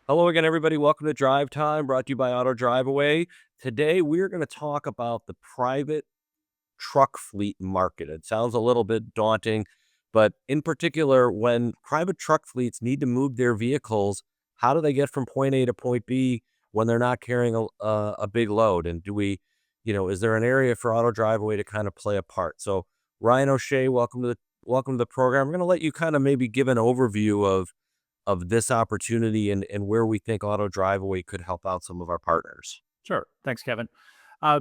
Hello again, everybody. Welcome to Drive Time, brought to you by Auto Driveaway. Today, we're going to talk about the private truck fleet market. It sounds a little bit daunting, but in particular, when private truck fleets need to move their vehicles, how do they get from point A to point B when they're not carrying a big load? And is there an area for Auto Driveaway to kind of play a part? So, Ryan O'Shea, welcome to the program. We're going to let you kind of maybe give an overview of this opportunity and where we think Auto Driveaway could help out some of our partners. Sure. Thanks, Kevin.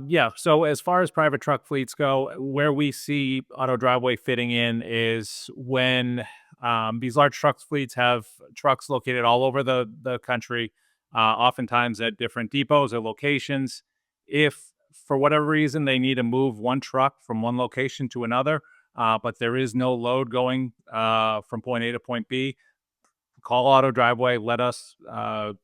Yeah. So as far as private truck fleets go, where we see Auto Driveway fitting in is when these large truck fleets have trucks located all over the country, oftentimes at different depots or locations. If for whatever reason they need to move one truck from one location to another, but there is no load going from point A to point B, call Auto Driveway. Let us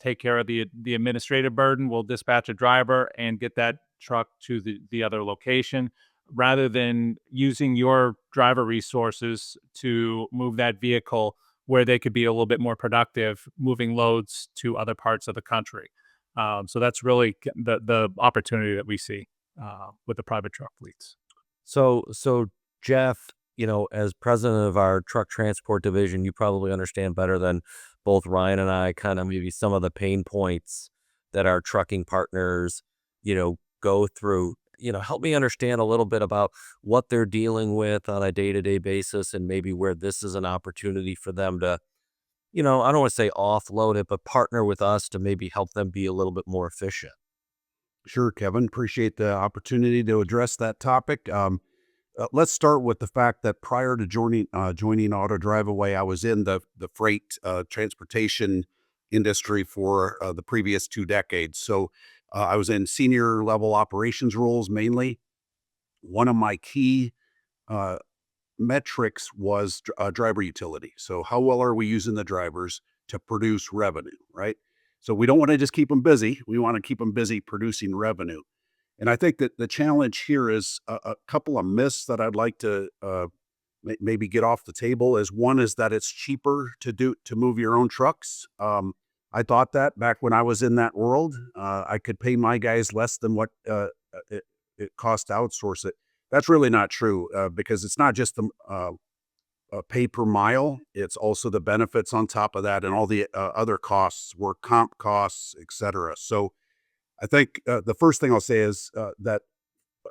take care of the administrative burden. We'll dispatch a driver and get that truck to the other location, rather than using your driver resources to move that vehicle where they could be a little bit more productive moving loads to other parts of the country. So that's really the opportunity that we see with the private truck fleets. So Jeff, as president of our truck transport division, you probably understand better than both Ryan and I kind of maybe some of the pain points that our trucking partners, go through. Help me understand a little bit about what they're dealing with on a day-to-day basis and maybe where this is an opportunity for them to, I don't want to say offload it, but partner with us to maybe help them be a little bit more efficient. Sure, Kevin. Appreciate the opportunity to address that topic. Let's start with the fact that prior to joining Auto Driveaway, I was in the freight transportation industry for the previous 2 decades. So I was in senior level operations roles mainly. One of my key uh, metrics was driver utility. So how well are we using the drivers to produce revenue, right? So we don't want to just keep them busy. We want to keep them busy producing revenue. And I think that the challenge here is a couple of myths that I'd like to maybe get off the table. Is one is that it's cheaper to move your own trucks. I thought that back when I was in that world, I could pay my guys less than what it cost to outsource it. That's really not true because it's not just the pay per mile; it's also the benefits on top of that and all the other costs, work comp costs, etc. So I think the first thing I'll say is that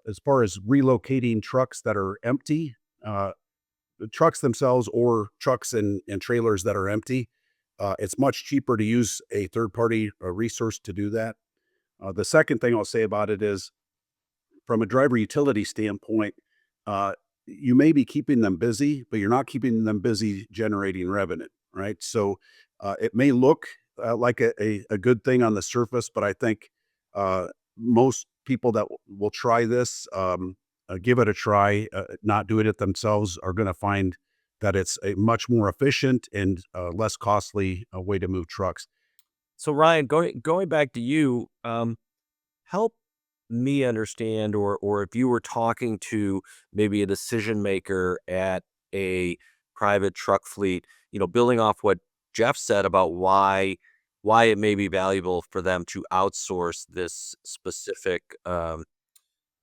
as far as relocating trucks that are empty, the trucks themselves or trucks and trailers that are empty, it's much cheaper to use a third party resource to do that. The second thing I'll say about it is from a driver utility standpoint, you may be keeping them busy, but you're not keeping them busy generating revenue, right? So it may look like a good thing on the surface, but I think most people that will try this, give it a try, not doing it themselves, are going to find that it's a much more efficient and less costly way to move trucks. So Ryan, going back to you, help me understand, or if you were talking to maybe a decision maker at a private truck fleet, building off what Jeff said about why it may be valuable for them to outsource this specific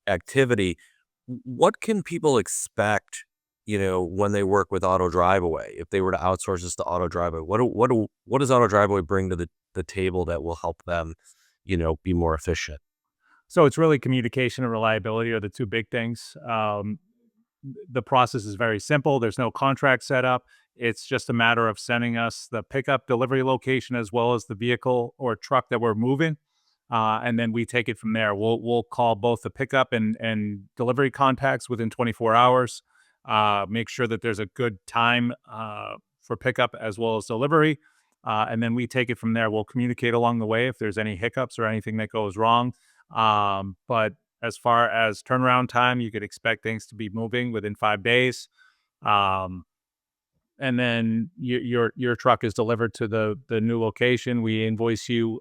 activity. What can people expect, when they work with Auto Driveaway? If they were to outsource this to Auto Driveaway, what does Auto Driveaway bring to the table that will help them, be more efficient? So it's really communication and reliability are the two big things. The process is very simple. There's no contract set up. It's just a matter of sending us the pickup delivery location as well as the vehicle or truck that we're moving. And then we take it from there. We'll call both the pickup and delivery contacts within 24 hours. Make sure that there's a good time for pickup as well as delivery. And then we take it from there. We'll communicate along the way if there's any hiccups or anything that goes wrong. But as far as turnaround time, you could expect things to be moving within 5 days. Um, and then your truck is delivered to the new location. We invoice you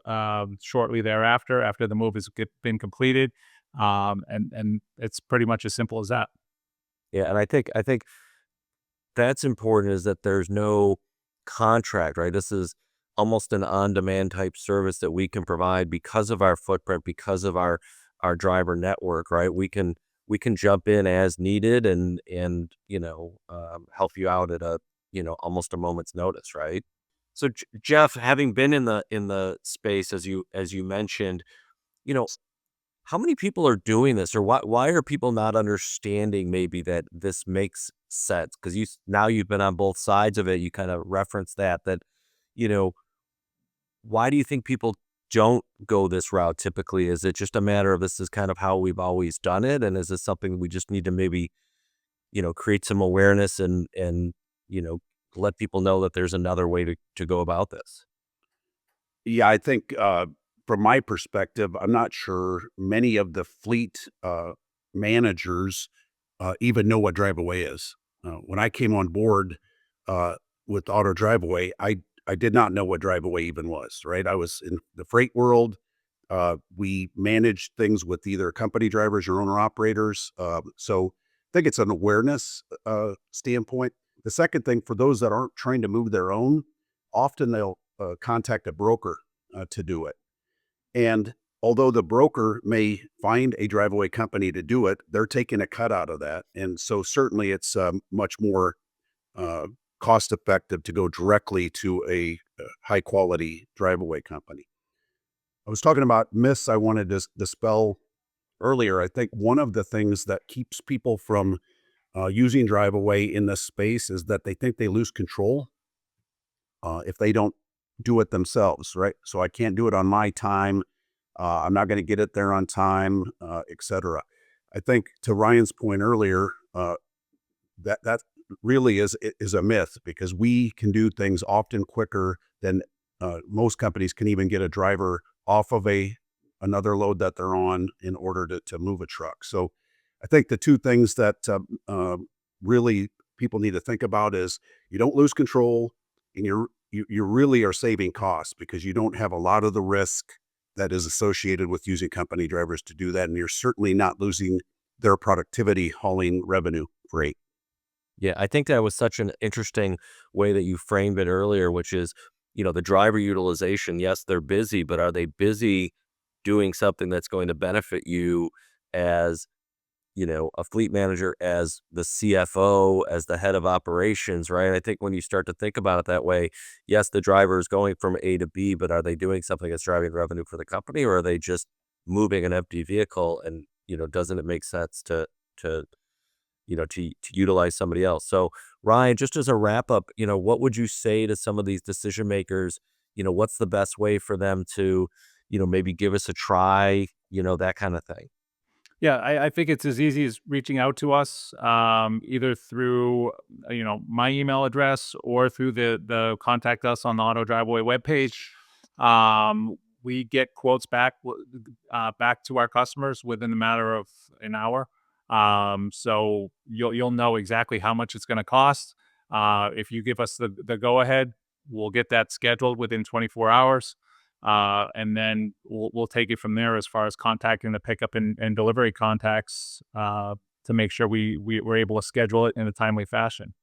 shortly thereafter, after the move has been completed, and it's pretty much as simple as that. Yeah, and I think that's important, is that there's no contract, right? This is almost an on-demand type service that we can provide because of our footprint, because of our driver network, right? We can jump in as needed and help you out at a almost a moment's notice, right? So Jeff, having been in the space as you mentioned, you know, how many people are doing this, or why are people not understanding maybe that this makes sense? Because now you've been on both sides of it. You kind of referenced that you know why do you think people don't go this route typically? Is it just a matter of this is kind of how we've always done it, and is this something we just need to maybe create some awareness and you know let people know that there's another way to go about this? Yeah, I think, from my perspective, I'm not sure many of the fleet, managers, even know what Drive-Away is. When I came on board, uh, with Auto Drive-Away, I did not know what Drive-Away even was, right? I was in the freight world. We managed things with either company drivers or owner-operators, so I think it's an awareness, standpoint. The second thing, for those that aren't trying to move their own, often they'll, contact a broker, to do it. And although the broker may find a driveway company to do it, they're taking a cut out of that. And so certainly it's much more uh, cost effective to go directly to a high quality driveway company. I was talking about myths I wanted to dispel earlier. I think one of the things that keeps people from using driveway in this space is that they think they lose control if they don't do it themselves, right? So I can't do it on my time. I'm not going to get it there on time, etc. I think to Ryan's point earlier, that really is a myth because we can do things often quicker than most companies can even get a driver off of another load that they're on in order to move a truck. So I think the two things that really people need to think about is you don't lose control and you really are saving costs because you don't have a lot of the risk that is associated with using company drivers to do that. And you're certainly not losing their productivity hauling revenue freight. Yeah, I think that was such an interesting way that you framed it earlier, which is, the driver utilization. Yes, they're busy, but are they busy doing something that's going to benefit you as, a fleet manager, as the CFO, as the head of operations, right? I think when you start to think about it that way, yes, the driver is going from A to B, but are they doing something that's driving revenue for the company, or are they just moving an empty vehicle? And, doesn't it make sense to to utilize somebody else. So, Ryan, just as a wrap up, what would you say to some of these decision makers? What's the best way for them to, maybe give us a try, that kind of thing? Yeah, I think it's as easy as reaching out to us, either through my email address or through the contact us on the Auto Driveway webpage. We get quotes back to our customers within a matter of an hour. So you'll know exactly how much it's going to cost. If you give us the go ahead, we'll get that scheduled within 24 hours. And then we'll take it from there as far as contacting the pickup and delivery contacts to make sure we're able to schedule it in a timely fashion.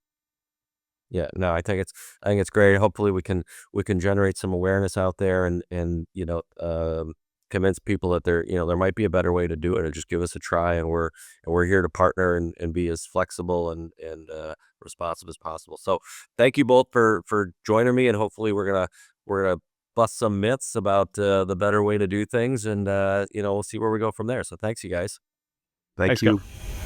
Yeah, no, I think it's great. Hopefully we can generate some awareness out there and convince people that there might be a better way to do it, or just give us a try, and we're here to partner and be as flexible and responsive as possible. So thank you both for joining me, and hopefully we're gonna bust some myths about the better way to do things, and we'll see where we go from there. So thanks, you guys. Thank Thanks, Kevin. you.